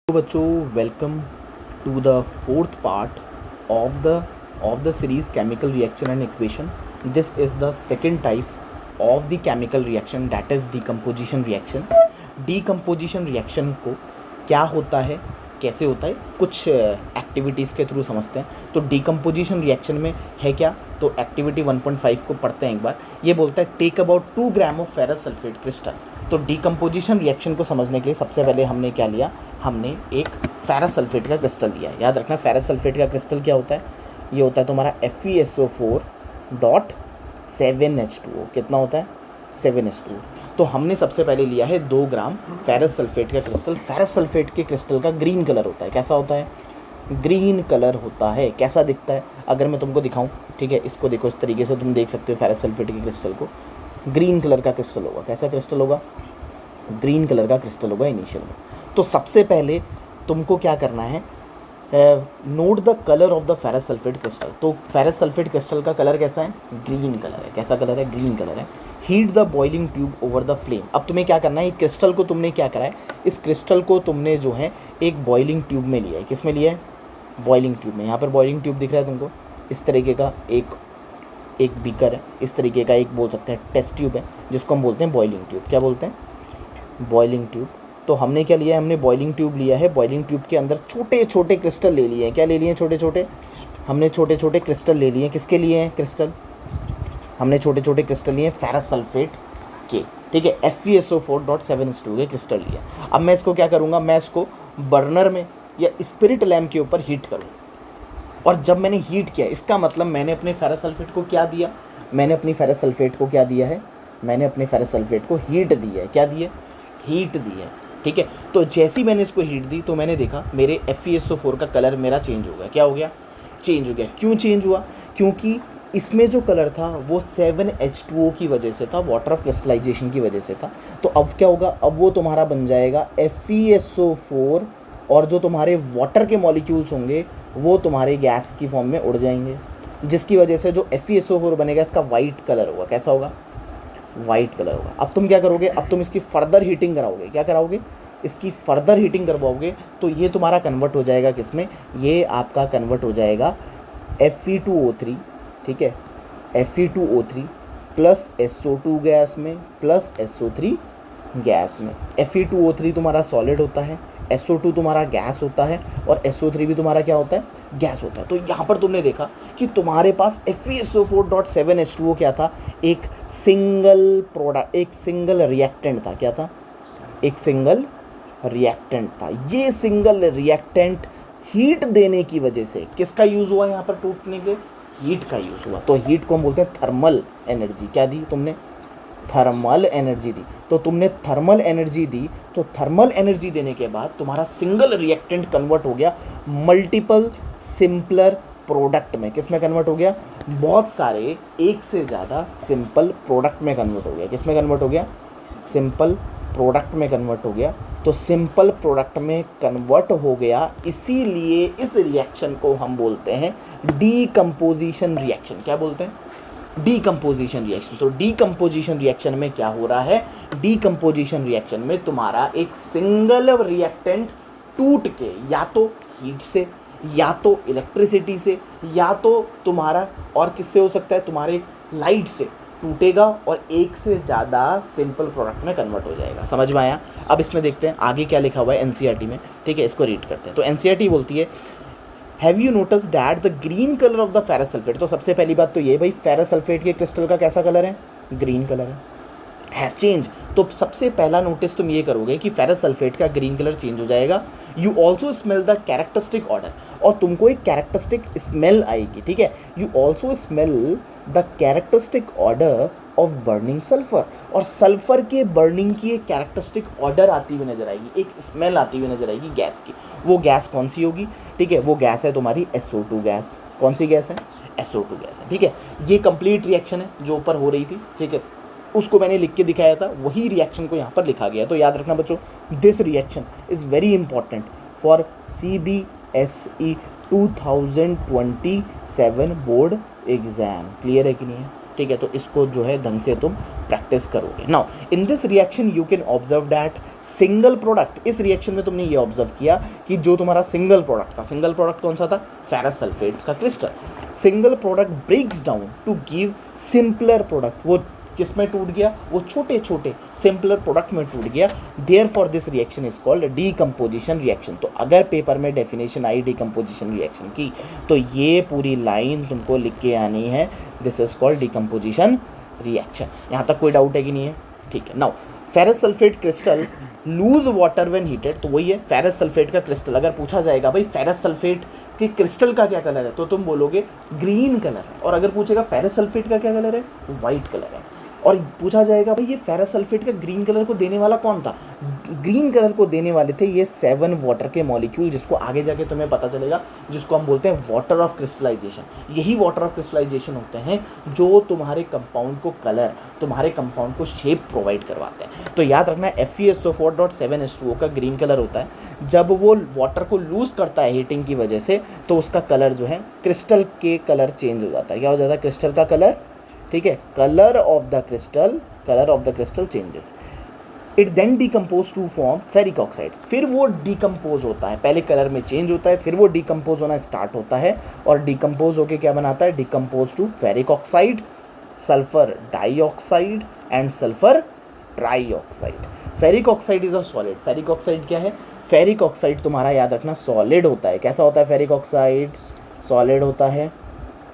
तो बच्चों, welcome to the fourth part of the series chemical reaction and equation. This is the second type of the chemical reaction, that is decomposition reaction. Decomposition reaction को क्या होता है, कैसे होता है, कुछ एक्टिविटीज़ के थ्रू समझते हैं. तो डीकम्पोजिशन रिएक्शन में है क्या, तो एक्टिविटी 1.5 को पढ़ते हैं एक बार. ये बोलता है take about 2 gram of ferrous sulphate crystal. तो डीकम्पोजिशन रिएक्शन को समझने के लिए सबसे पहले हमने क्या लिया, हमने एक फेरस सल्फेट का क्रिस्टल लिया. याद रखना, फेरस सल्फेट का क्रिस्टल क्या होता है, ये होता है तुम्हारा FeSO4.7H2O. कितना होता है, 7H2O. तो हमने सबसे पहले लिया है 2 ग्राम फेरस सल्फेट का क्रिस्टल. फेरस सल्फेट के क्रिस्टल का ग्रीन कलर होता है. कैसा होता है, ग्रीन कलर होता है. कैसा दिखता है, अगर मैं तुमको दिखाऊं, ठीक है, इसको देखो, इस तरीके से तुम देख सकते हो फेरस सल्फेट के क्रिस्टल को. ग्रीन कलर का क्रिस्टल होगा. कैसा क्रिस्टल होगा, ग्रीन कलर का क्रिस्टल होगा इनिशियल में. तो सबसे पहले तुमको क्या करना है, note the colour of the ferrous sulphate crystal. तो फेरस सल्फेट क्रिस्टल का कलर कैसा है, ग्रीन कलर है. कैसा कलर है, ग्रीन कलर है. Heat the boiling tube over the flame. अब तुम्हें क्या करना है, क्रिस्टल को तुमने क्या करा है, इस क्रिस्टल को तुमने जो है एक बॉइलिंग ट्यूब में लिया है. किस में लिया है, बॉइलिंग ट्यूब में. यहाँ पर बॉइलिंग ट्यूब दिख रहा है तुमको, इस तरीके का एक बीकर है, इस तरीके का एक बोल सकते हैं टेस्ट ट्यूब है, जिसको हम बोलते हैं बॉइलिंग ट्यूब. क्या बोलते हैं, बॉइलिंग ट्यूब. तो हमने क्या लिया है, हमने बॉइलिंग ट्यूब लिया है. बॉइलिंग ट्यूब के अंदर छोटे छोटे क्रिस्टल ले लिए हैं. क्या ले लिए हैं, छोटे छोटे, हमने छोटे छोटे क्रिस्टल ले लिए हैं. किसके लिए हैं क्रिस्टल, हमने छोटे छोटे क्रिस्टल लिए हैं फेरस सल्फेट के. ठीक है, FeSO4.7H2O के क्रिस्टल लिए. अब मैं इसको क्या करूँगा, मैं इसको बर्नर में या स्पिरिट लैम्प के ऊपर हीट करूँ. और जब मैंने हीट किया, इसका मतलब मैंने अपने फेरस सल्फेट को क्या दिया, मैंने अपनी फेरस सल्फेट को क्या दिया है, मैंने अपने फेरस सल्फेट को हीट दी है. क्या दी है, हीट दी है. ठीक है, तो जैसी मैंने इसको हीट दी तो मैंने देखा मेरे FeSO4 का कलर मेरा चेंज हो गया. क्या हो गया, चेंज हो गया. क्यों चेंज हुआ, क्योंकि इसमें जो कलर था वो 7H2O की वजह से था, वाटर ऑफ क्रिस्टलाइजेशन की वजह से था. तो अब क्या होगा, अब वो तुम्हारा बन जाएगा FeSO4, और जो तुम्हारे वाटर के मॉलिक्यूल्स होंगे वो तुम्हारे गैस की फॉर्म में उड़ जाएंगे, जिसकी वजह से जो FeSO4 बनेगा इसका वाइट कलर होगा. कैसा होगा, वाइट कलर होगा. अब तुम क्या करोगे, अब तुम इसकी फर्दर हीटिंग कराओगे. क्या कराओगे, इसकी फर्दर हीटिंग करवाओगे. तो ये तुम्हारा कन्वर्ट हो जाएगा किसमें, ये आपका कन्वर्ट हो जाएगा Fe2O3. ठीक है, Fe2O3 प्लस SO2 गैस में प्लस SO3 गैस में. Fe2O3 तुम्हारा सॉलिड होता है, SO2 तुम्हारा गैस होता है, और SO3 भी तुम्हारा क्या होता है, गैस होता है. तो यहाँ पर तुमने देखा कि तुम्हारे पास FeSO4.7H2O क्या था, एक सिंगल प्रोडक्ट, एक सिंगल रिएक्टेंट था. क्या था, एक सिंगल रिएक्टेंट था. ये सिंगल रिएक्टेंट हीट देने की वजह से किसका यूज़ हुआ, यहाँ पर टूटने के, हीट का यूज़ हुआ. तो हीट को हम बोलते हैं थर्मल एनर्जी. क्या दी तुमने, थर्मल एनर्जी दी. तो तुमने थर्मल एनर्जी दी, तो थर्मल एनर्जी देने के बाद तुम्हारा सिंगल रिएक्टेंट कन्वर्ट हो गया मल्टीपल सिंपलर प्रोडक्ट में. किस में कन्वर्ट हो गया, बहुत सारे एक से ज़्यादा सिंपल प्रोडक्ट में कन्वर्ट हो गया. किस में कन्वर्ट हो गया, सिंपल प्रोडक्ट में कन्वर्ट हो गया. तो सिंपल प्रोडक्ट में कन्वर्ट हो गया, इसीलिए इस रिएक्शन को हम बोलते हैं डीकम्पोजिशन रिएक्शन. क्या बोलते हैं, डीकम्पोजिशन रिएक्शन. तो डीकम्पोजिशन रिएक्शन में क्या हो रहा है, डीकम्पोजिशन रिएक्शन में तुम्हारा एक सिंगल रिएक्टेंट टूट के, या तो हीट से, या तो इलेक्ट्रिसिटी से, या तो तुम्हारा और किससे हो सकता है, तुम्हारे लाइट से टूटेगा, और एक से ज़्यादा सिंपल प्रोडक्ट में कन्वर्ट हो जाएगा. समझ में आया. अब इसमें देखते हैं आगे क्या लिखा हुआ है NCERT में. ठीक है, इसको रीड करते हैं. तो NCERT बोलती है, have you notice that the green colour of the ferrous sulphate. तो सबसे पहली बात तो ये भाई, फेरस सल्फेट के क्रिस्टल का कैसा कलर है, ग्रीन कलर है, हैज़ चेंज. तो सबसे पहला नोटिस तुम ये करोगे कि फेरस सल्फेट का ग्रीन कलर चेंज हो जाएगा. You also smell the characteristic order, और तुमको एक कैरेक्टरिस्टिक स्मेल आएगी. ठीक है, you also smell the characteristic order of burning sulphur, और सल्फर के बर्निंग की एक कैरेक्टरिस्टिक ऑर्डर आती हुई नजर आएगी, एक स्मेल आती हुई नजर आएगी गैस की. वो गैस कौन सी होगी, ठीक है, वो गैस है तुम्हारी SO2 गैस. कौन सी गैस है, SO2 गैस है. ठीक है, ये कंप्लीट रिएक्शन है जो ऊपर हो रही थी. ठीक है, उसको मैंने लिख के दिखाया था, वही रिएक्शन को यहाँ पर लिखा गया. तो याद रखना बच्चों, this reaction is very important for CBSE 2027 board exam. Clear है कि नहीं है, ठीक है, तो इसको जो है ढंग से तुम प्रैक्टिस करोगे। Now in this reaction you can observe that single product, इस रिएक्शन में तुमने ये ऑब्जर्व किया कि जो तुम्हारा सिंगल प्रोडक्ट था, सिंगल प्रोडक्ट कौन सा था, फेरस सल्फेट का crystal, single product breaks down to give simpler product, वो किस में टूट गया, वो छोटे छोटे सिंपलर प्रोडक्ट में टूट गया। Therefore this reaction is called decomposition reaction. तो अगर पेपर में डेफिनेशन आई डीकम्पोजिशन रिएक्शन की तो ये पूरी लाइन तुमको लिख के आनी है, this is called decomposition reaction. यहाँ तक कोई डाउट है कि नहीं है, ठीक है। Now ferrous sulphate crystal loose water when heated, तो वही है फेरस सल्फेट का क्रिस्टल। अगर पूछा जाएगा भाई फेरस सल्फेट के क्रिस्टल का क्या कलर है, तो तुम बोलोगे ग्रीन कलर है, और अगर पूछेगा फेरस सल्फेट का क्या कलर है, वाइट कलर है। और पूछा जाएगा भाई ये फेरस सल्फेट का ग्रीन कलर को देने वाला कौन था, ग्रीन कलर को देने वाले थे ये 7 वाटर के मॉलिक्यूल, जिसको आगे जाके तुम्हें पता चलेगा, जिसको हम बोलते हैं वाटर ऑफ क्रिस्टलाइजेशन। यही वाटर ऑफ क्रिस्टलाइजेशन होते हैं जो तुम्हारे कंपाउंड को कलर, तुम्हारे कंपाउंड को शेप प्रोवाइड करवाते हैं। तो याद रखना FeSO4.7H2O का ग्रीन कलर होता है। जब वो वाटर को लूज करता है हीटिंग की वजह से, तो उसका कलर जो है क्रिस्टल के कलर चेंज हो जाता है। क्या हो जाता है, क्रिस्टल का कलर, ठीक है, colour of the crystal changes. It then decompose to form ferric oxide, फिर वो डिकम्पोज होता है, पहले कलर में चेंज होता है, फिर वो डिकम्पोज होना स्टार्ट होता है, और डिकम्पोज होके क्या बनाता है, decompose to ferric oxide, sulphur dioxide and sulphur trioxide. Ferric oxide is a solid. Ferric oxide क्या है, फेरिक ऑक्साइड तुम्हारा याद रखना सॉलिड होता है। कैसा होता है फेरिक ऑक्साइड, सॉलिड होता है।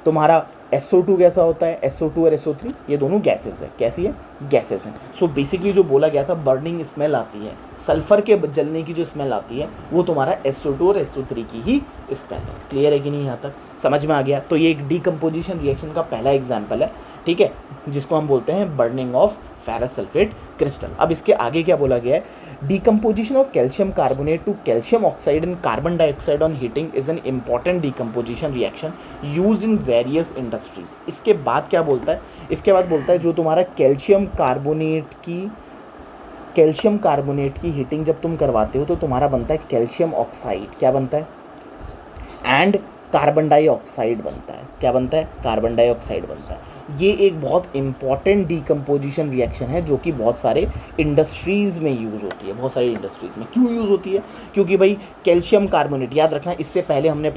तुम्हारा SO2 कैसा होता है, SO2 और SO3 ये दोनों गैसेस है, कैसी है, गैसेस हैं। सो बेसिकली जो बोला गया था बर्निंग स्मेल आती है, सल्फर के जलने की जो स्मेल आती है वो तुम्हारा SO2 और SO3 की ही स्मेल है। क्लियर है कि नहीं, यहाँ तक समझ में आ गया। तो ये एक डीकम्पोजिशन रिएक्शन का पहला एग्जाम्पल है, ठीक है, जिसको हम बोलते हैं burning of ferrous sulphate crystal. अब इसके आगे क्या बोला गया है, decomposition of calcium carbonate to calcium oxide and carbon dioxide on heating is an important decomposition reaction used in various industries। इसके बाद क्या बोलता है, इसके बाद बोलता है जो तुम्हारा कैल्शियम कार्बोनेट की हीटिंग जब तुम करवाते हो तो तुम्हारा बनता है कैल्शियम ऑक्साइड, क्या बनता है, एंड कार्बन डाइऑक्साइड बनता है। क्या बनता है, कार्बन डाइऑक्साइड बनता है। ये एक बहुत इंपॉर्टेंट डीकम्पोजिशन रिएक्शन है जो कि बहुत सारे इंडस्ट्रीज़ में यूज़ होती है। बहुत सारी इंडस्ट्रीज़ में क्यों यूज़ होती है, क्योंकि भाई कैल्शियम कार्बोनेट, याद रखना इससे पहले हमने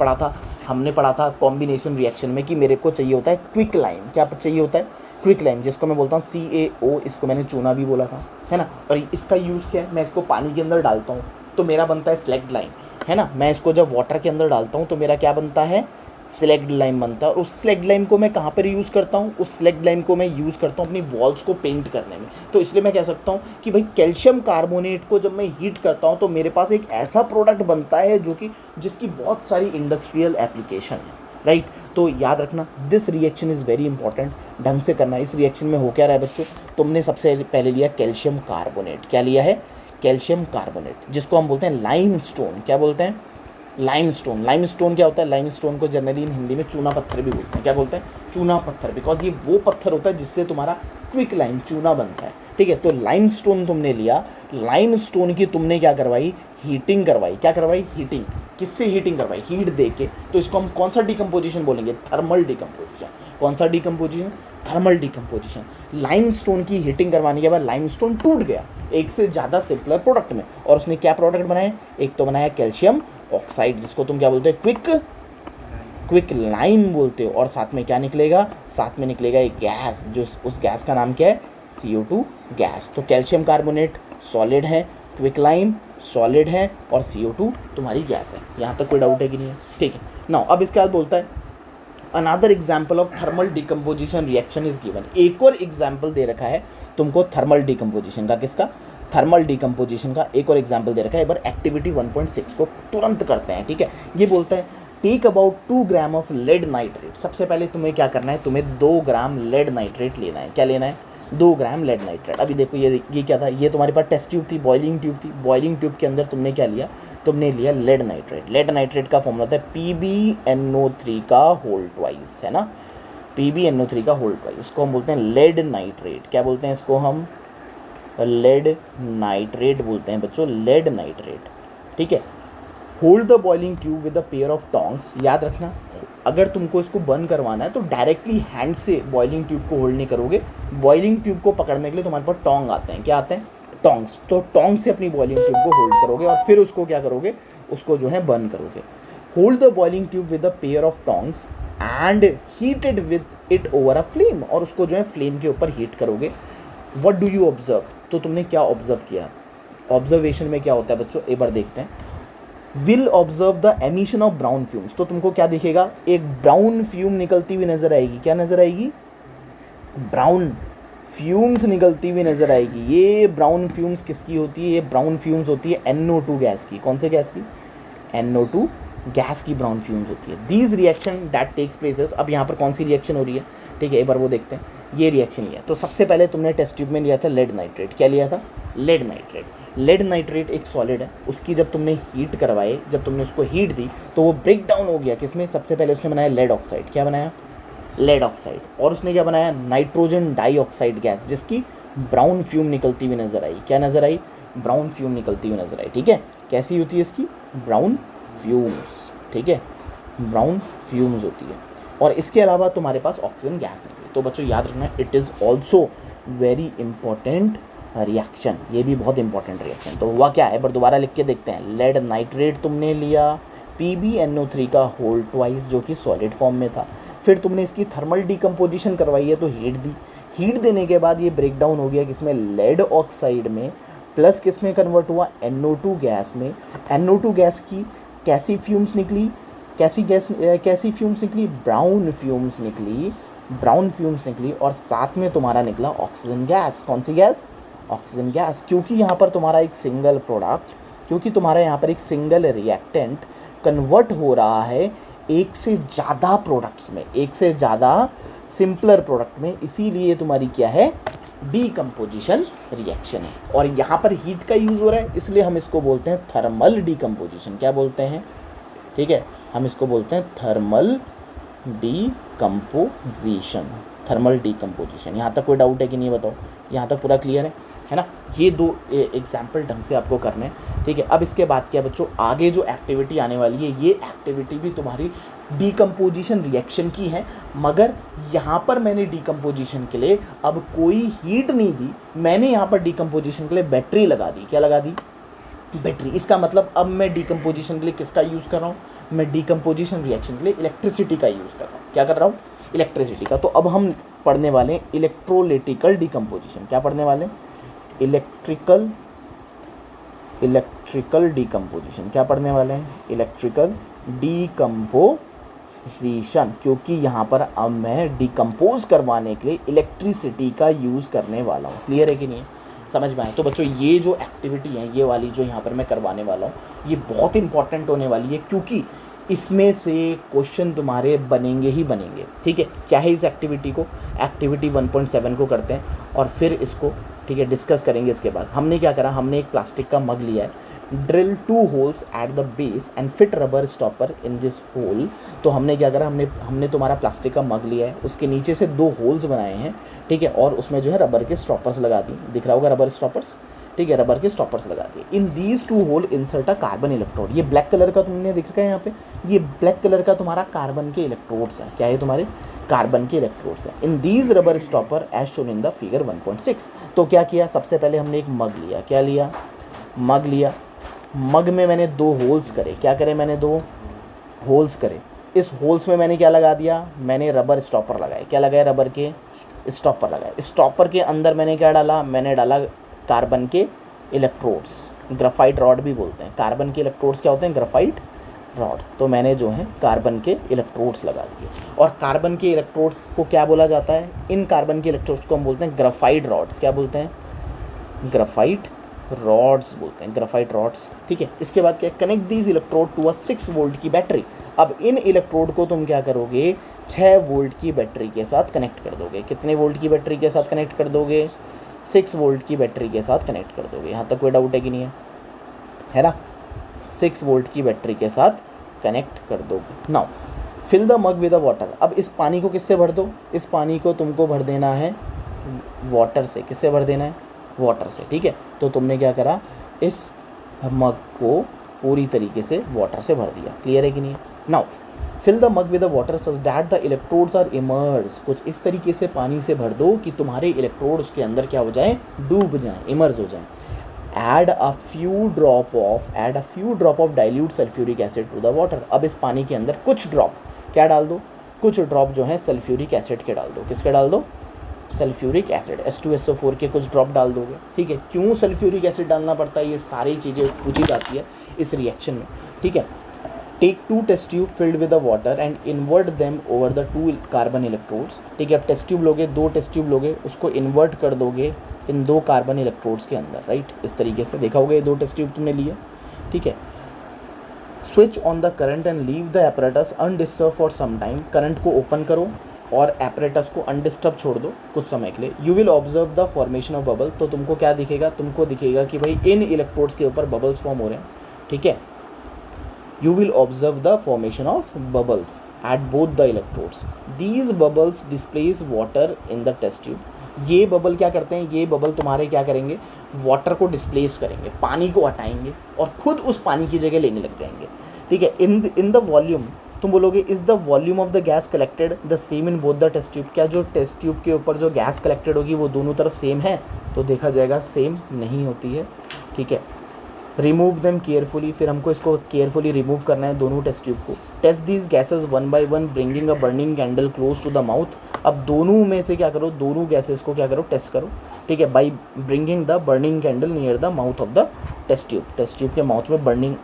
पढ़ा था कॉम्बिनेशन रिएक्शन में कि मेरे को चाहिए होता है क्विक लाइम। क्या चाहिए होता है, क्विक लाइम, जिसको मैं बोलता हूँ CaO, इसको मैंने चूना भी बोला था, है ना। और इसका यूज़ क्या है, मैं इसको पानी के अंदर डालता हूँ तो मेरा बनता है स्लैग्ड लाइम, है ना। मैं इसको जब वाटर के अंदर डालता हूँ तो मेरा क्या बनता है, स्लैग्ड लाइम बनता है। और उस स्लैग्ड लाइम को मैं कहाँ पर यूज़ करता हूँ, उस स्लैग्ड लाइम को मैं यूज़ करता हूँ अपनी वॉल्स को पेंट करने में। तो इसलिए मैं कह सकता हूँ कि भाई कैल्शियम कार्बोनेट को जब मैं हीट करता हूँ तो मेरे पास एक ऐसा प्रोडक्ट बनता है जो कि जिसकी बहुत सारी इंडस्ट्रियल एप्लीकेशन है, राइट। तो याद रखना this reaction is very important, ढंग से करना। इस रिएक्शन में हो क्या रहा है बच्चों, तुमने सबसे पहले लिया कैल्शियम कार्बोनेट, क्या लिया है, कैल्शियम कार्बोनेट, जिसको हम बोलते हैं लाइमस्टोन। क्या बोलते हैं, लाइमस्टोन। लाइमस्टोन क्या होता है, लाइमस्टोन को जनरली इन हिंदी में चूना पत्थर भी बोलते हैं। क्या बोलते हैं, चूना पत्थर, बिकॉज ये वो पत्थर होता है जिससे तुम्हारा क्विक लाइम चूना बनता है, ठीक है। तो लाइमस्टोन तुमने लिया, लाइमस्टोन की तुमने क्या करवाई, हीटिंग करवाई। क्या करवाई, हीटिंग। किससे हीटिंग करवाई, हीट दे के। तो इसको हम कौन सा डिकम्पोजिशन बोलेंगे, थर्मल डिकम्पोजिशन। कौन सा डिकम्पोजिशन, थर्मल डिकम्पोजिशन। लाइमस्टोन की हीटिंग करवाने के बाद लाइमस्टोन टूट गया एक से ज़्यादा सिंपलर प्रोडक्ट में, और उसने क्या प्रोडक्ट बनाए, एक तो बनाया कैल्शियम ऑक्साइड, जिसको तुम क्या बोलते हो, क्विक लाइम बोलते हो। और साथ में क्या निकलेगा, साथ में निकलेगा एक गैस, जो उस गैस का नाम क्या है, CO2 गैस। तो कैल्शियम कार्बोनेट सॉलिड है, क्विक लाइम सॉलिड है, और CO2 तुम्हारी गैस है। यहाँ तक कोई डाउट है कि नहीं है, ठीक है। नाउ अब इसके बाद बोलता है another example of thermal decomposition reaction is given. एक और एग्जाम्पल दे रखा है तुमको थर्मल डिकम्पोजिशन का, किसका, थर्मल डिकम्पोजिशन का एक और एग्जाम्पल दे रखा है। एक बार एक्टिविटी 1.6 को तुरंत करते हैं, ठीक है। ये बोलता है take about 2 gram of lead nitrate. सबसे पहले तुम्हें क्या करना है, तुम्हें 2 ग्राम लेड नाइट्रेट लेना है। क्या लेना है, 2 ग्राम लेड नाइट्रेट। अभी देखो ये क्या था, ये तुम्हारे पास टेस्ट ट्यूब थी, बॉइलिंग ट्यूब थी। बॉइलिंग ट्यूब के अंदर तुमने क्या लिया, तुमने लिया लेड नाइट्रेट। लेड नाइट्रेट का फॉर्मूला था PbNO3 का होल ट्वाइस, है ना, PbNO3 का होल ट्वाइस। इसको हम बोलते हैं लेड नाइट्रेट। क्या बोलते हैं इसको हम, लेड नाइट्रेट बोलते हैं बच्चों, लेड नाइट्रेट, ठीक है। Hold the boiling tube with a pair of tongs. याद रखना अगर तुमको इसको बर्न करवाना है तो डायरेक्टली हैंड से बॉइलिंग ट्यूब को होल्ड नहीं करोगे, बॉइलिंग ट्यूब को पकड़ने के लिए तुम्हारे पास टोंग आते हैं। क्या आते हैं? टोंग्स। तो टोंग से अपनी बॉइलिंग ट्यूब को होल्ड करोगे और फिर उसको क्या करोगे, उसको जो है बर्न करोगे। Hold the boiling tube with a pair of tongs and heated with it over a flame, और उसको जो है फ्लेम के ऊपर हीट करोगे। What do you observe? तो तुमने क्या ऑब्जर्व किया? ऑब्जर्वेशन में क्या होता है बच्चों, एक बार देखते हैं। Will observe the emission of brown fumes, तो तुमको क्या दिखेगा, एक ब्राउन फ्यूम निकलती हुई नजर आएगी। क्या नजर आएगी? ब्राउन फ्यूम्स निकलती हुई नजर आएगी। ये ब्राउन फ्यूम्स किसकी होती है? ये ब्राउन फ्यूम्स होती है NO2 गैस की। कौन से गैस की? NO2 गैस की ब्राउन फ्यूम्स होती है। These reaction that takes places, अब यहाँ पर कौन सी रिएक्शन हो रही है, ठीक है, एक बार वो देखते हैं। ये रिएक्शन ही है। तो सबसे पहले तुमने टेस्ट ट्यूब में लिया था लेड नाइट्रेट। क्या लिया था? Lead nitrate. लेड नाइट्रेट एक सॉलिड है, उसकी जब तुमने हीट करवाए, जब तुमने उसको हीट दी तो वो ब्रेक डाउन हो गया। किसमें? सबसे पहले उसने बनाया लेड ऑक्साइड। क्या बनाया? Lead oxide. और उसने क्या बनाया? नाइट्रोजन डाइऑक्साइड गैस, जिसकी ब्राउन फ्यूम निकलती हुई नजर आई। क्या नजर आई? ब्राउन फ्यूम निकलती हुई नजर आई। ठीक है, कैसी होती है इसकी? Brown fumes. ठीक है, ब्राउन फ्यूम्स होती है। और इसके अलावा तुम्हारे पास ऑक्सीजन गैस निकली। तो बच्चों याद रखना, it is also very important reaction. ये भी बहुत इंपॉर्टेंट रिएक्शन। तो हुआ क्या है, पर दोबारा लिख के देखते हैं। लेड नाइट्रेट तुमने लिया, PbNO3 का होल ट्वाइस जो कि सॉलिड फॉर्म में था, फिर तुमने इसकी थर्मल डिकम्पोजिशन करवाई है तो हीट दी। हीट देने के बाद ये ब्रेक डाउन हो गया किसमें? लेड ऑक्साइड में, प्लस किस में कन्वर्ट हुआ? NO2 गैस में। NO2 गैस की कैसी फ्यूम्स निकली? कैसी फ्यूम्स निकली? ब्राउन फ्यूम्स निकली। ब्राउन फ्यूम्स निकली और साथ में तुम्हारा निकला ऑक्सीजन गैस। कौन सी गैस? Oxygen gas. क्योंकि यहाँ पर तुम्हारा एक सिंगल प्रोडक्ट, क्योंकि तुम्हारा यहाँ पर एक सिंगल रिएक्टेंट कन्वर्ट हो रहा है एक से ज़्यादा प्रोडक्ट्स में, एक से ज़्यादा सिंपलर प्रोडक्ट में, इसीलिए तुम्हारी क्या है? डीकम्पोजिशन रिएक्शन है। और यहाँ पर हीट का यूज़ हो रहा है, इसलिए हम इसको बोलते हैं थर्मल डीकम्पोजिशन। क्या बोलते हैं? ठीक है, हम इसको बोलते हैं थर्मल डीकम्पोजिशन। Thermal decomposition. यहाँ तक कोई डाउट है कि नहीं, बताओ? यहाँ तक पूरा क्लियर है ना? ये दो एग्जाम्पल ढंग से आपको करने हैं। ठीक है, अब इसके बाद क्या बच्चों, आगे जो एक्टिविटी आने वाली है, ये एक्टिविटी भी तुम्हारी डीकम्पोजिशन रिएक्शन की है, मगर यहाँ पर मैंने डीकम्पोजिशन के लिए अब कोई हीट नहीं दी, मैंने यहाँ पर डीकम्पोजिशन के लिए बैटरी लगा दी। क्या लगा दी? बैटरी। इसका मतलब अब मैं डीकम्पोजिशन के लिए किसका यूज़ कर रहा हूँ? मैं डीकम्पोजिशन रिएक्शन के लिए इलेक्ट्रिसिटी का यूज़ कर रहा हूँ। क्या कर रहा हूँ? इलेक्ट्रिसिटी का। तो अब हम पढ़ने वाले हैं इलेक्ट्रोलिटिकल डीकम्पोजिशन। क्या पढ़ने वाले हैं? Electrical decomposition. क्या पढ़ने वाले हैं? Electrical decomposition. क्योंकि यहाँ पर अब मैं डीकम्पोज करवाने के लिए इलेक्ट्रिसिटी का यूज़ करने वाला हूँ। क्लियर है कि नहीं? समझ में आए? तो बच्चों ये जो एक्टिविटी है, ये वाली जो यहाँ पर मैं करवाने वाला हूँ, ये बहुत इंपॉर्टेंट होने वाली है, क्योंकि इसमें से क्वेश्चन तुम्हारे बनेंगे ही बनेंगे। ठीक है, क्या है इस एक्टिविटी को? एक्टिविटी 1.7 को करते हैं और फिर इसको ठीक है डिस्कस करेंगे। इसके बाद हमने क्या करा, हमने एक प्लास्टिक का मग लिया है, drill 2 holes at the base and fit rubber stopper in this hole. तो हमने क्या करा, हमने तुम्हारा प्लास्टिक का मग लिया है, उसके नीचे से 2 होल्स बनाए हैं। ठीक है, और उसमें जो है रबर के स्टॉपर्स लगा दिए। दिख रहा होगा रबर स्टॉपर्स। ठीक है, रबर के स्टॉपर्स लगा दिए। In these 2 hole insert a carbon electrode. ये ब्लैक कलर का तुमने दिख रहा है यहाँ पे, ये ब्लैक कलर का तुम्हारा कार्बन के इलेक्ट्रोड्स हैं। क्या है? तुम्हारे कार्बन के इलेक्ट्रोड्स हैं। In these rubber stopper as shown in the figure 1.6। तो क्या किया, सबसे पहले हमने एक मग लिया। क्या लिया? मग लिया। मग में मैंने 2 होल्स करे। क्या करे? मैंने 2 होल्स करे। इस होल्स में मैंने क्या लगा दिया? मैंने रबर स्टॉपर लगाए। क्या लगाए? रबर के स्टॉपर लगाए। स्टॉपर के अंदर मैंने क्या डाला? मैंने डाला कार्बन के इलेक्ट्रोड्स, ग्राफाइट रॉड भी बोलते हैं। कार्बन के इलेक्ट्रोड्स क्या होते हैं? Graphite rod. तो मैंने जो है कार्बन के इलेक्ट्रोड्स लगा दिए। और कार्बन के इलेक्ट्रोड्स को क्या बोला जाता है? इन कार्बन के इलेक्ट्रोड्स को हम बोलते हैं ग्राफाइट रॉड्स। क्या बोलते हैं? ग्राफाइट रॉड्स बोलते हैं, ग्राफाइट रॉड्स। ठीक है, इसके बाद क्या? Connect these electrode to a 6 volt की बैटरी। अब इन इलेक्ट्रोड को तुम क्या करोगे? 6 वोल्ट की बैटरी के साथ कनेक्ट कर दोगे। कितने वोल्ट की बैटरी के साथ कनेक्ट कर दोगे? 6 वोल्ट की बैटरी के साथ कनेक्ट कर दोगे। यहाँ तक कोई डाउट है कि नहीं है ना? 6 वोल्ट की बैटरी के साथ कनेक्ट कर दोगे। Now fill the mug with a water. अब इस पानी को किससे भर दो? इस पानी को तुमको भर देना है वाटर से। किससे भर देना है? वाटर से। ठीक है, तो तुमने क्या करा? इस मग को पूरी तरीके से वाटर से भर दिया। क्लियर है कि नहीं? Now fill the mug with the water such that the electrodes are immerse. कुछ इस तरीके से पानी से भर दो कि तुम्हारे इलेक्ट्रोड उसके अंदर क्या हो जाए, डूब जाएं, इमर्ज हो जाएं। add a few drop of dilute sulfuric acid to the water। अब इस पानी के अंदर कुछ ड्रॉप क्या डाल दो, कुछ ड्रॉप जो है सल्फ्यूरिक एसिड के डाल दो। किसके डाल दो? सल्फ्यूरिक एसिड, H2SO4 के कुछ ड्रॉप डाल दोगे। ठीक है, क्यों सल्फ्यूरिक एसिड डालना पड़ता है, ये सारी चीज़ें पूछी जाती है इस रिएक्शन में। ठीक है, take 2 test tube filled with the water and invert them over the 2 carbon electrodes. ठीक है, अब टेस्ट ट्यूब लोगे, 2 टेस्ट ट्यूब लोगे, उसको इन्वर्ट कर दोगे इन 2 कार्बन इलेक्ट्रोड्स के अंदर। राइट, इस तरीके से देखा होगा, ये 2 टेस्ट ट्यूब तुमने लिए। ठीक है, switch on the current and leave the apparatus undisturb for some time. Current को ओपन करो और एपरेटस को अनडिस्टर्ब छोड़ दो कुछ समय के लिए। You will observe the formation of bubble. तो तुमको क्या दिखेगा, तुमको दिखेगा कि भाई इन इलेक्ट्रोड्स के ऊपर बबल्स फॉर्म हो रहे हैं। ठीक है, you will observe the formation of bubbles at both the electrodes. These bubbles displace water in the test tube। ये बबल क्या करते हैं, ये बबल तुम्हारे क्या करेंगे, वाटर को डिस्प्लेस करेंगे, पानी को हटाएंगे और खुद उस पानी की जगह लेने लग जाएंगे। ठीक है, इन द वॉल्यूम, तुम बोलोगे is the volume of the gas collected the same in both the test tube. क्या जो टेस्ट ट्यूब के ऊपर जो गैस कलेक्टेड होगी वो दोनों तरफ सेम है? तो देखा जाएगा सेम नहीं होती है। ठीक है, रिमूव देम केयरफुली। फिर हमको इसको केयरफुली रिमूव करना है दोनों टेस्ट ट्यूब को। Test these gases 1 by 1 bringing a burning candle close to the mouth. अब दोनों में से क्या करो, दोनों गैसेस को क्या करो, टेस्ट करो। ठीक है, by bringing the burning candle near the mouth of the test tube. Test tube के माउथ में बर्निंग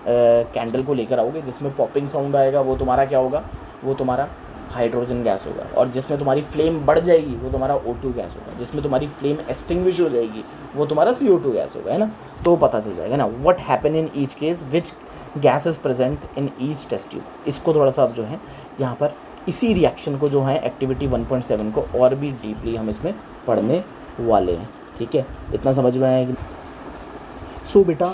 कैंडल को लेकर आओगे, जिसमें पॉपिंग साउंड आएगा, वो तुम्हारा क्या होगा, वो तुम्हारा हाइड्रोजन गैस होगा। और जिसमें तुम्हारी फ्लेम बढ़ जाएगी वो तुम्हारा O2 गैस होगा। जिसमें तुम्हारी फ्लेम एक्सटिंग्विश हो जाएगी वो तुम्हारा CO2 गैस होगा, है ना। तो पता चल जाएगा ना what happen in each case, which gas is present in each test tube. इसको थोड़ा सा अब जो है यहाँ पर इसी रिएक्शन को जो है एक्टिविटी 1.7 को और भी डीपली हम इसमें पढ़ने वाले हैं। ठीक है, इतना समझ में आएगा। सो बेटा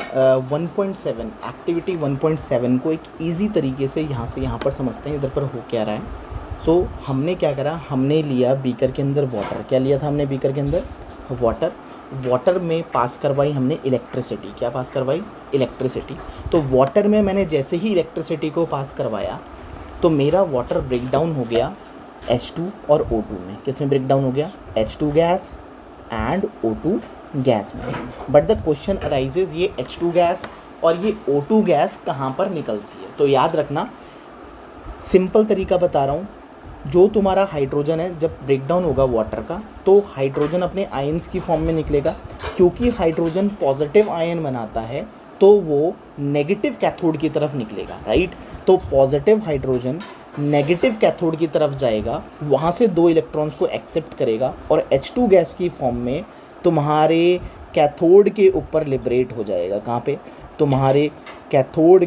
1.7 एक्टिविटी 1.7 को एक ईजी तरीके से यहाँ से यहाँ पर समझते हैं इधर पर हो क्या रहा है। सो हमने क्या करा, हमने लिया बीकर के अंदर वाटर। क्या लिया था हमने बीकर के अंदर? वाटर। वाटर में पास करवाई हमने इलेक्ट्रिसिटी। क्या पास करवाई? इलेक्ट्रिसिटी। तो वाटर में मैंने जैसे ही इलेक्ट्रिसिटी को पास करवाया तो मेरा वाटर ब्रेक डाउन हो गया H2 और O2 में। किस में ब्रेक डाउन हो गया? H2 gas and O2 gas में। बट द क्वेश्चन अराइजेज, ये H2 गैस और ये O2 गैस कहाँ पर निकलती है? तो याद रखना, सिंपल तरीका बता रहा हूँ, जो तुम्हारा हाइड्रोजन है जब ब्रेक डाउन होगा वाटर का तो हाइड्रोजन अपने आयंस की फॉर्म में निकलेगा। क्योंकि हाइड्रोजन पॉजिटिव आयन बनाता है तो वो नेगेटिव कैथोड की तरफ निकलेगा। राइट, तो पॉजिटिव हाइड्रोजन नेगेटिव कैथोड की तरफ जाएगा, वहाँ से 2 इलेक्ट्रॉन्स को एक्सेप्ट करेगा और H2 गैस की फॉर्म में तुम्हारे कैथोड के ऊपर लिबरेट हो जाएगा। कहाँ पे? तुम्हारे कैथोड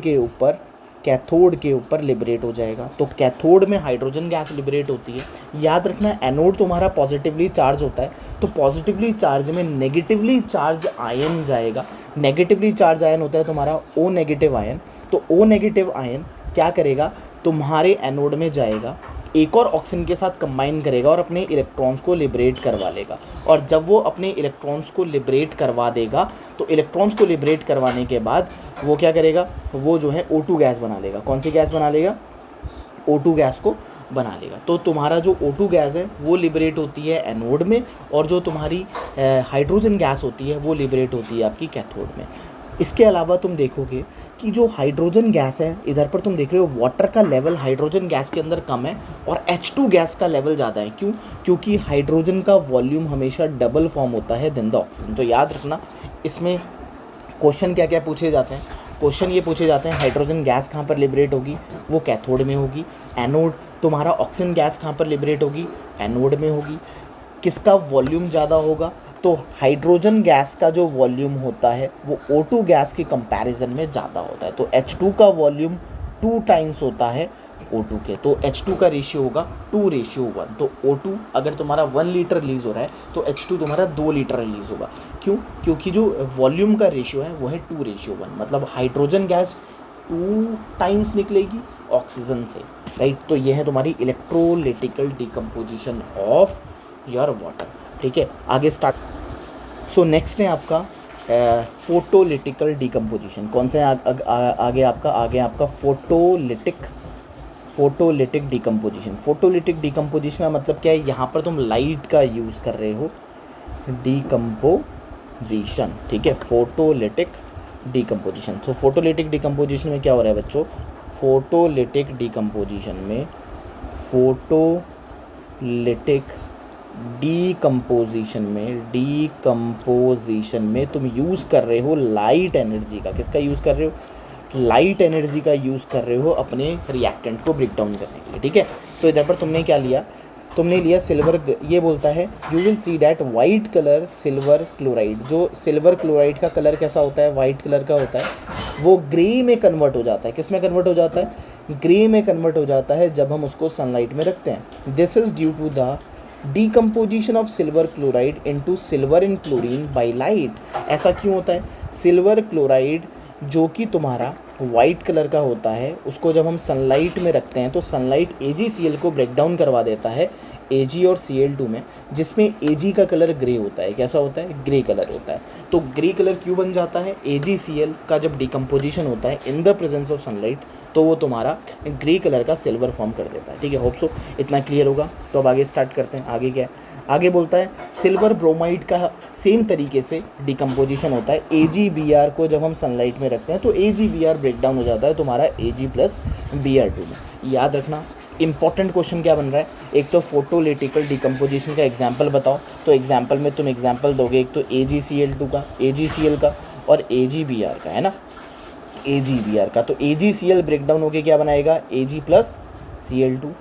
के ऊपर लिबरेट हो जाएगा। तो कैथोड में हाइड्रोजन गैस लिबरेट होती है। याद रखना, एनोड तुम्हारा पॉजिटिवली चार्ज होता है, तो पॉजिटिवली चार्ज में नेगेटिवली चार्ज आयन जाएगा। नेगेटिवली चार्ज आयन होता है तुम्हारा O नेगेटिव आयन। तो O नेगेटिव आयन क्या करेगा, तुम्हारे एनोड में जाएगा, एक और ऑक्सीजन के साथ कंबाइन करेगा और अपने इलेक्ट्रॉन्स को लिबरेट करवा लेगा। और जब वो अपने इलेक्ट्रॉन्स को लिबरेट करवा देगा तो इलेक्ट्रॉन्स को लिबरेट करवाने के बाद वो क्या करेगा, वो जो है O2 गैस बना लेगा। कौन सी गैस बना लेगा? O2 गैस को बना लेगा। तो तुम्हारा जो O2 गैस है वो लिबरेट होती है एनोड में और जो तुम्हारी हाइड्रोजन गैस होती है वो लिबरेट होती है आपकी कैथोड में। इसके अलावा तुम देखोगे कि जो हाइड्रोजन गैस है, इधर पर तुम देख रहे हो वाटर का लेवल हाइड्रोजन गैस के अंदर कम है और H2 गैस का लेवल ज़्यादा है। क्यों? क्योंकि हाइड्रोजन का वॉल्यूम हमेशा डबल फॉर्म होता है देन द ऑक्सीजन। तो याद रखना, इसमें क्वेश्चन क्या क्या पूछे जाते हैं। क्वेश्चन ये पूछे जाते हैं हाइड्रोजन गैस कहाँ पर लिबरेट होगी, वो कैथोड में होगी। एनोड तुम्हारा ऑक्सीजन गैस कहाँ पर लिबरेट होगी, एनोड में होगी। किसका वॉल्यूम ज़्यादा होगा, तो हाइड्रोजन गैस का जो वॉल्यूम होता है वो O2 गैस के कंपैरिजन में ज़्यादा होता है। तो H2 का वॉल्यूम 2 टाइम्स होता है O2 के, तो H2 का रेशियो होगा 2:1। तो O2 अगर तुम्हारा 1 लीटर रिलीज़ हो रहा है तो H2 तुम्हारा 2 लीटर रिलीज़ होगा। क्यों? क्योंकि जो वॉल्यूम का रेशियो है वो है 2:1, मतलब हाइड्रोजन गैस 2 टाइम्स निकलेगी ऑक्सीजन से। राइट, तो ये है तुम्हारी इलेक्ट्रोलिटिकल डिकम्पोजिशन ऑफ योर वाटर। ठीक है, आगे स्टार्ट। सो नेक्स्ट है आपका फोटोलिटिकल डिकम्पोजिशन। कौन सा है आगे आपका फोटोलिटिक डिकम्पोजिशन। फोटोलिटिक डिकम्पोजिशन का मतलब क्या है, यहाँ पर तुम लाइट का यूज़ कर रहे हो, डिकम्पोजिशन, ठीक है, फोटोलिटिक डिकम्पोजिशन। तो फोटोलिटिक डिकम्पोजिशन में क्या हो रहा है बच्चों, फोटोलिटिक डिकम्पोजिशन में तुम यूज़ कर रहे हो लाइट एनर्जी का। किसका यूज़ कर रहे हो, लाइट एनर्जी का यूज़ कर रहे हो अपने रिएक्टेंट को ब्रेक डाउन करने के लिए, ठीक है। तो इधर पर तुमने क्या लिया, तुमने लिया सिल्वर, ये बोलता है you will see that white colour silver chloride. जो सिल्वर क्लोराइड का कलर कैसा होता है, वाइट कलर का होता है, वो ग्रे में कन्वर्ट हो जाता है। किस में कन्वर्ट हो जाता है, ग्रे में कन्वर्ट हो जाता है जब हम उसको सनलाइट में रखते हैं। This is due to the decomposition of silver chloride into silver and chlorine by light. ऐसा क्यों होता है, सिल्वर क्लोराइड जो कि तुम्हारा वाइट कलर का होता है, उसको जब हम सनलाइट में रखते हैं तो सनलाइट AgCl को ब्रेक डाउन करवा देता है Ag और Cl2 में, जिसमें Ag का कलर ग्रे होता है। कैसा होता है, ग्रे कलर होता है। तो ग्रे कलर क्यों बन जाता है, AgCl का जब डिकम्पोजिशन होता है in the presence of sunlight, तो वो तुम्हारा ग्रे कलर का सिल्वर फॉर्म कर देता है, ठीक है। होप सो इतना क्लियर होगा। तो अब आगे स्टार्ट करते हैं। आगे क्या है, आगे बोलता है सिल्वर ब्रोमाइड का सेम तरीके से डिकम्पोजिशन होता है। AgBr को जब हम सनलाइट में रखते हैं तो AgBr ब्रेक डाउन हो जाता है तुम्हारा Ag प्लस Br2 में। याद रखना इंपॉर्टेंट क्वेश्चन क्या बन रहा है, एक तो फोटोलिटिकल डिकम्पोजिशन का एग्जाम्पल बताओ, तो एग्जाम्पल में तुम एग्जाम्पल दोगे एक तो AgCl2 का, AgCl का और AgBr का, है ना, AgBr का। तो AgCl ब्रेक डाउन होकर क्या बनाएगा, Ag प्लस Cl2,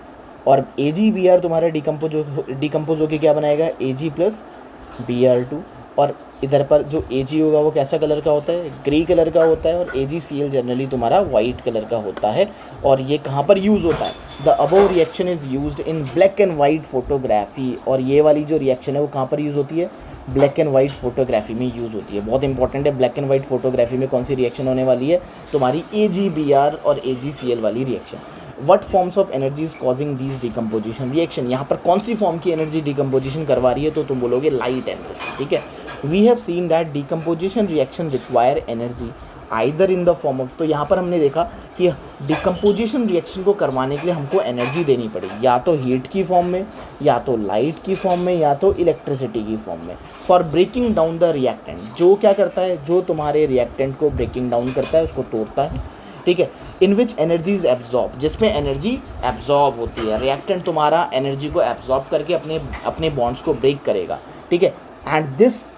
और AgBr तुम्हारा डिकम्पोज होकर क्या बनाएगा, Ag प्लस Br2। और इधर पर जो Ag होगा वो कैसा कलर का होता है, ग्रे कलर का होता है, और AgCl जनरली तुम्हारा वाइट कलर का होता है। और ये कहाँ पर यूज़ होता है, the above reaction is used in black and white photography. और ये वाली जो रिएक्शन है वो कहाँ पर यूज़ होती है, ब्लैक एंड वाइट फोटोग्राफी में यूज़ होती है। बहुत इंपॉर्टेंट है, ब्लैक एंड वाइट फोटोग्राफी में कौन सी रिएक्शन होने वाली है, तुम्हारी AgBr और AgCl वाली reaction. What forms of energy is causing these decomposition reaction, यहाँ पर कौन सी फॉर्म की एनर्जी डिकम्पोजिशन करवा रही है, तो तुम बोलोगे लाइट एनर्जी, ठीक है। We have seen that decomposition reaction require energy either in the form of, तो यहाँ पर हमने देखा कि डिकम्पोजिशन रिएक्शन को करवाने के लिए हमको एनर्जी देनी पड़ेगी, या तो हीट की फॉर्म में, या तो लाइट की फॉर्म में, या तो इलेक्ट्रिसिटी की फॉर्म में। For breaking down the reactant, जो क्या करता है, जो तुम्हारे रिएक्टेंट को ब्रेकिंग डाउन करता है, उसको तोड़ता है, ठीक है। इन विच एनर्जी इज एब्जॉर्ब, जिसमें एनर्जी एब्जॉर्ब होती है। रिएक्टेंट तुम्हारा एनर्जी को एब्जॉर्ब करके अपने बॉन्ड्स को ब्रेक करेगा, ठीक है। And this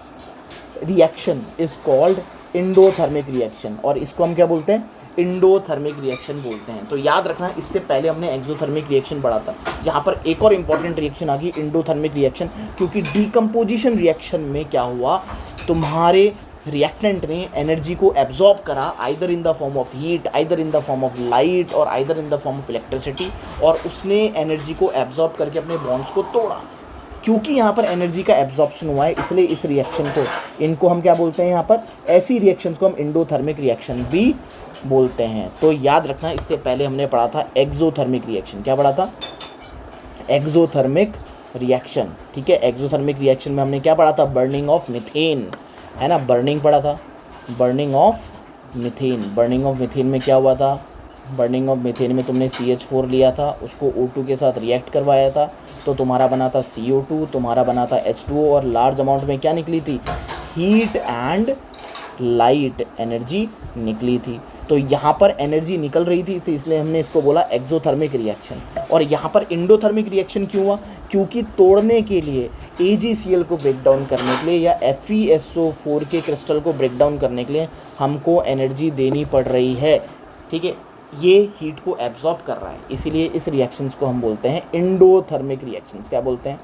reaction is called endothermic reaction, और इसको हम क्या बोलते हैं, इंडोथर्मिक रिएक्शन बोलते हैं। तो याद रखना, इससे पहले हमने एक्सोथर्मिक रिएक्शन पढ़ा था। यहाँ पर एक और इंपॉर्टेंट रिएक्शन आ गई, इंडोथर्मिक रिएक्शन, क्योंकि डिकम्पोजिशन रिएक्शन में क्या हुआ, तुम्हारे रिएक्टेंट ने एनर्जी को एब्जॉर्ब करा, either in the form of heat, either in the form of light, और either in the form of electricity, और उसने एनर्जी को एब्जॉर्ब करके अपने बॉन्ड्स को तोड़ा। क्योंकि यहाँ पर एनर्जी का एब्जॉर्प्शन हुआ है, इसलिए इस रिएक्शन को, इनको हम क्या बोलते हैं, यहाँ पर ऐसी रिएक्शंस को हम इंडोथर्मिक रिएक्शन भी बोलते हैं। तो याद रखना, इससे पहले हमने पढ़ा था एक्सोथर्मिक रिएक्शन। क्या पढ़ा था, एक्सोथर्मिक रिएक्शन, ठीक है। एक्सोथर्मिक रिएक्शन में हमने क्या पढ़ा था, बर्निंग ऑफ मीथेन, है ना, बर्निंग पढ़ा था, burning of methane. Burning of methane में क्या हुआ था, बर्निंग ऑफ मीथेन में तुमने CH4 लिया था, उसको O2 के साथ रिएक्ट करवाया था, तो तुम्हारा बना था CO2, तुम्हारा बना था H2O, और लार्ज अमाउंट में क्या निकली थी, हीट एंड लाइट एनर्जी निकली थी। तो यहाँ पर एनर्जी निकल रही थी, तो इसलिए हमने इसको बोला एक्सोथर्मिक रिएक्शन। और यहाँ पर इंडोथर्मिक रिएक्शन क्यों हुआ, क्योंकि तोड़ने के लिए AgCl को ब्रेक डाउन करने के लिए, या FeSO4 के क्रिस्टल को ब्रेक डाउन करने के लिए हमको एनर्जी देनी पड़ रही है, ठीक है। ये हीट को एब्जॉर्ब कर रहा है, इसीलिए इस रिएक्शंस को हम बोलते हैं इंडोथर्मिक रिएक्शंस। क्या बोलते हैं,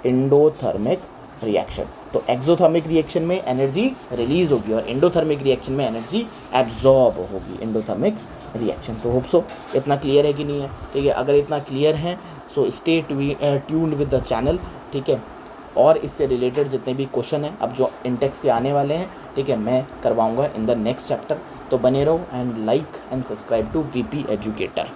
इंडोथर्मिक रिएक्शन। तो एक्सोथर्मिक रिएक्शन में एनर्जी रिलीज होगी, और इंडोथर्मिक रिएक्शन में एनर्जी एब्जॉर्ब होगी, इंडोथर्मिक रिएक्शन। तो होप सो इतना क्लियर है कि नहीं है, ठीक है। अगर इतना क्लियर है so stay tuned with the channel, ठीक है। और इससे रिलेटेड जितने भी क्वेश्चन हैं अब जो इंटेक्स के आने वाले हैं, ठीक है, मैं करवाऊँगा इन द नेक्स्ट चैप्टर। तो बने रहो and like and subscribe to VP educator.